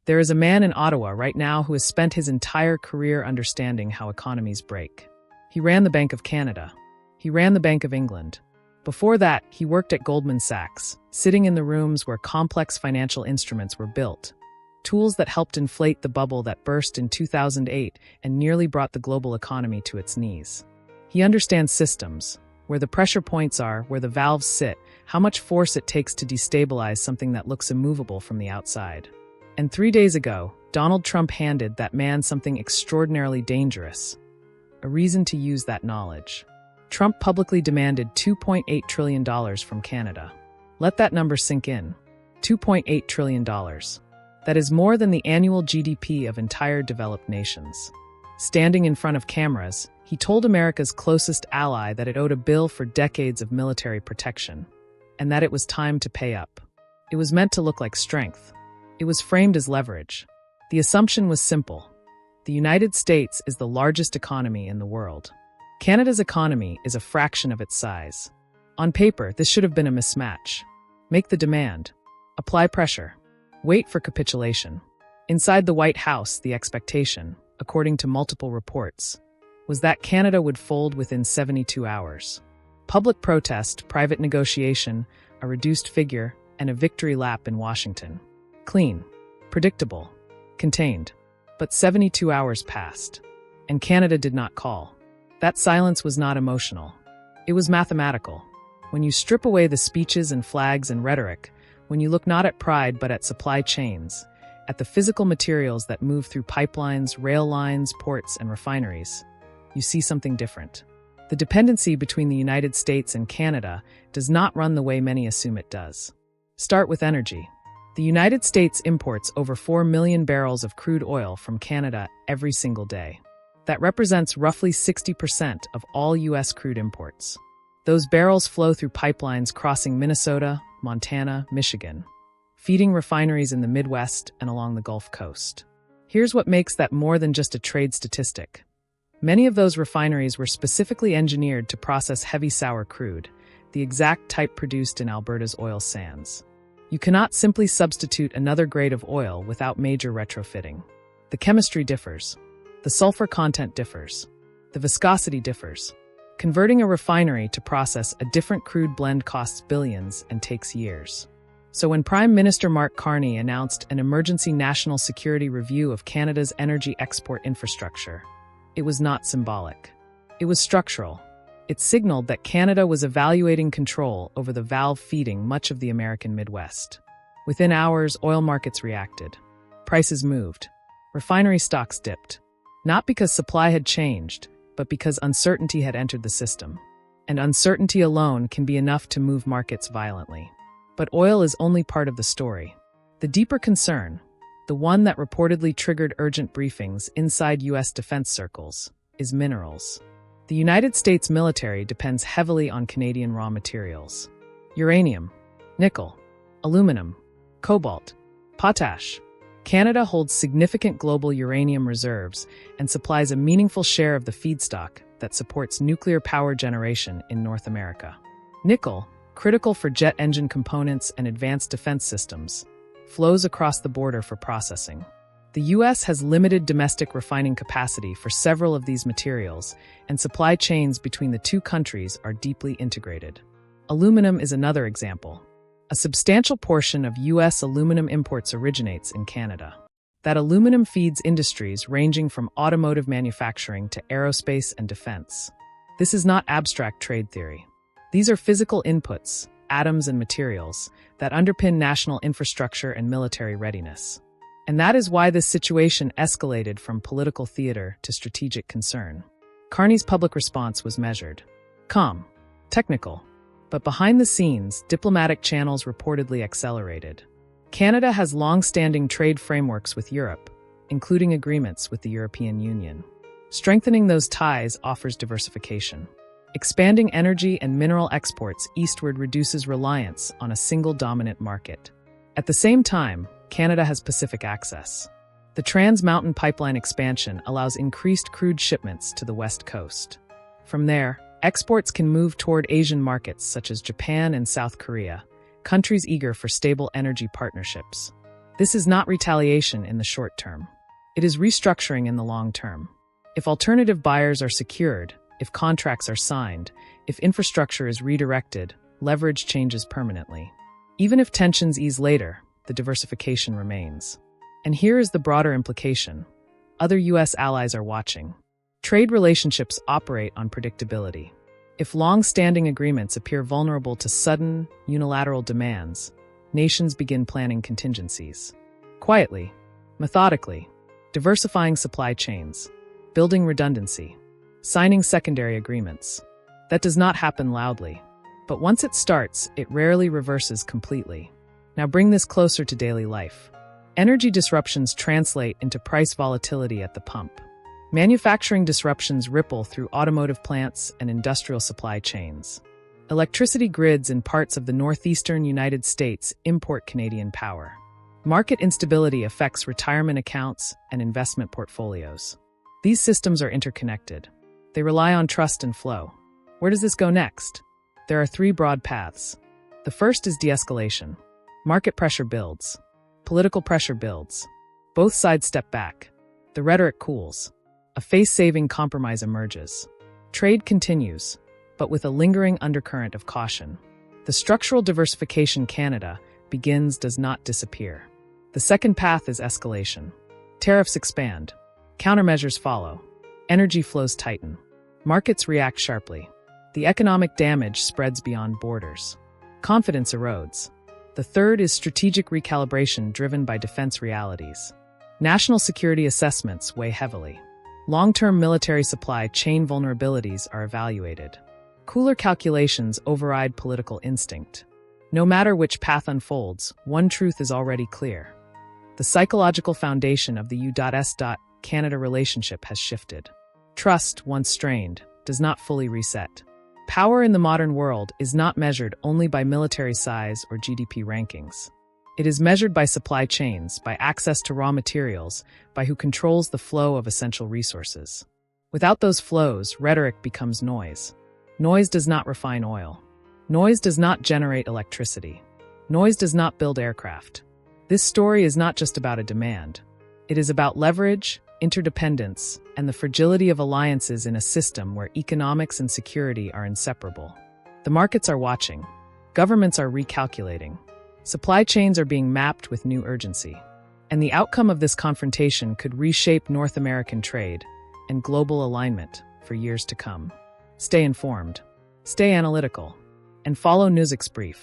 There is a man in Ottawa right now who has spent his entire career understanding how economies break. He ran the Bank of Canada. He ran the Bank of England. Before that, he worked at Goldman Sachs, sitting in the rooms where complex financial instruments were built, tools that helped inflate the bubble that burst in 2008 and nearly brought the global economy to its knees. He understands systems, where the pressure points are, where the valves sit, how much force it takes to destabilize something that looks immovable from the outside. And 3 days ago, Donald Trump handed that man something extraordinarily dangerous, a reason to use that knowledge. Trump publicly demanded $2.8 trillion from Canada. Let that number sink in. $2.8 trillion. That is more than the annual GDP of entire developed nations. Standing in front of cameras, he told America's closest ally that it owed a bill for decades of military protection, and that it was time to pay up. It was meant to look like strength. It was framed as leverage. The assumption was simple. The United States is the largest economy in the world. Canada's economy is a fraction of its size. On paper, this should have been a mismatch. Make the demand. Apply pressure. Wait for capitulation. Inside the White House, the expectation, according to multiple reports, was that Canada would fold within 72 hours. Public protest, private negotiation, a reduced figure, and a victory lap in Washington. Clean. Predictable. Contained. But 72 hours passed, and Canada did not call. That silence was not emotional. It was mathematical. When you strip away the speeches and flags and rhetoric, when you look not at pride but at supply chains, at the physical materials that move through pipelines, rail lines, ports, and refineries, you see something different. The dependency between the United States and Canada does not run the way many assume it does. Start with energy. The United States imports over 4 million barrels of crude oil from Canada every single day. That represents roughly 60% of all U.S. crude imports. Those barrels flow through pipelines crossing Minnesota, Montana, Michigan, feeding refineries in the Midwest and along the Gulf Coast. Here's what makes that more than just a trade statistic. Many of those refineries were specifically engineered to process heavy sour crude, the exact type produced in Alberta's oil sands. You cannot simply substitute another grade of oil without major retrofitting. The chemistry differs. The sulfur content differs. The viscosity differs. Converting a refinery to process a different crude blend costs billions and takes years. So when Prime Minister Mark Carney announced an emergency national security review of Canada's energy export infrastructure, it was not symbolic. It was structural. It signaled that Canada was evaluating control over the valve feeding much of the American Midwest. Within hours, oil markets reacted. Prices moved. Refinery stocks dipped. Not because supply had changed, but because uncertainty had entered the system. And uncertainty alone can be enough to move markets violently. But oil is only part of the story. The deeper concern, the one that reportedly triggered urgent briefings inside U.S. defense circles, is minerals. The United States military depends heavily on Canadian raw materials. Uranium, nickel, aluminum, cobalt, potash. Canada holds significant global uranium reserves and supplies a meaningful share of the feedstock that supports nuclear power generation in North America. Nickel, critical for jet engine components and advanced defense systems, flows across the border for processing. The U.S. has limited domestic refining capacity for several of these materials, and supply chains between the two countries are deeply integrated. Aluminum is another example. A substantial portion of U.S. aluminum imports originates in Canada. That aluminum feeds industries ranging from automotive manufacturing to aerospace and defense. This is not abstract trade theory. These are physical inputs, atoms and materials, that underpin national infrastructure and military readiness. And that is why this situation escalated from political theater to strategic concern. Carney's public response was measured, calm, technical. But behind the scenes, diplomatic channels reportedly accelerated. Canada has long-standing trade frameworks with Europe, including agreements with the European Union. Strengthening those ties offers diversification. Expanding energy and mineral exports eastward reduces reliance on a single dominant market. At the same time, Canada has Pacific access. The Trans Mountain Pipeline expansion allows increased crude shipments to the West Coast. From there, exports can move toward Asian markets such as Japan and South Korea, countries eager for stable energy partnerships. This is not retaliation in the short term. It is restructuring in the long term. If alternative buyers are secured, if contracts are signed, if infrastructure is redirected, leverage changes permanently. Even if tensions ease later, the diversification remains. And here is the broader implication. Other U.S. allies are watching. Trade relationships operate on predictability. If long-standing agreements appear vulnerable to sudden, unilateral demands, nations begin planning contingencies. Quietly, methodically, diversifying supply chains, building redundancy, signing secondary agreements. That does not happen loudly. But once it starts, it rarely reverses completely. Now bring this closer to daily life. Energy disruptions translate into price volatility at the pump. Manufacturing disruptions ripple through automotive plants and industrial supply chains. Electricity grids in parts of the northeastern United States import Canadian power. Market instability affects retirement accounts and investment portfolios. These systems are interconnected. They rely on trust and flow. Where does this go next? There are three broad paths. The first is de-escalation. Market pressure builds. Political pressure builds. Both sides step back. The rhetoric cools. A face-saving compromise emerges. Trade continues, but with a lingering undercurrent of caution. The structural diversification Canada begins does not disappear. The second path is escalation. Tariffs expand. Countermeasures follow. Energy flows tighten. Markets react sharply. The economic damage spreads beyond borders. Confidence erodes. The third is strategic recalibration driven by defense realities. National security assessments weigh heavily. Long-term military supply chain vulnerabilities are evaluated. Cooler calculations override political instinct. No matter which path unfolds, one truth is already clear. The psychological foundation of the U.S.-Canada relationship has shifted. Trust, once strained, does not fully reset. Power in the modern world is not measured only by military size or GDP rankings. It is measured by supply chains, by access to raw materials, by who controls the flow of essential resources. Without those flows, rhetoric becomes noise. Noise does not refine oil. Noise does not generate electricity. Noise does not build aircraft. This story is not just about a demand. It is about leverage, interdependence, and the fragility of alliances in a system where economics and security are inseparable. The markets are watching. Governments are recalculating. Supply chains are being mapped with new urgency. And the outcome of this confrontation could reshape North American trade and global alignment for years to come. Stay informed, stay analytical, and follow Newsexbrief.